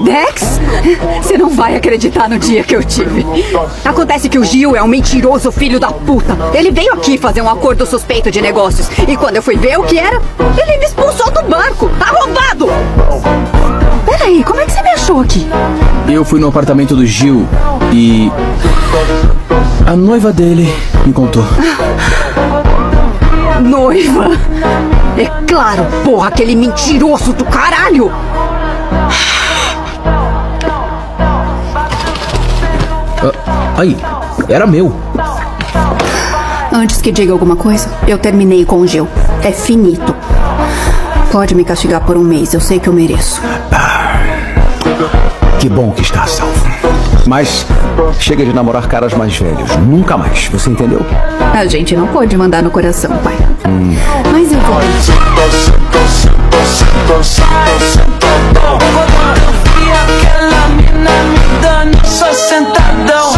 Dex? Você não vai acreditar no dia que eu tive. Acontece que o Gil é um mentiroso filho da puta. Ele veio aqui fazer um acordo suspeito de negócios. E quando eu fui ver o que era, ele me expulsou do banco. Arrombado! Peraí, como é que você me achou aqui? Eu fui no apartamento do Gil e... a noiva dele me contou. Noiva? É claro, porra, aquele mentiroso do caralho! Aí, era meu. Antes que diga alguma coisa, eu terminei com o Gil. É finito. Pode me castigar por um mês, eu sei que eu mereço. Que bom que está a salvo. Mas chega de namorar caras mais velhos. Nunca mais, você entendeu? A gente não pode mandar no coração, pai. Mas eu vou. Aquela mina me dando só sentadão.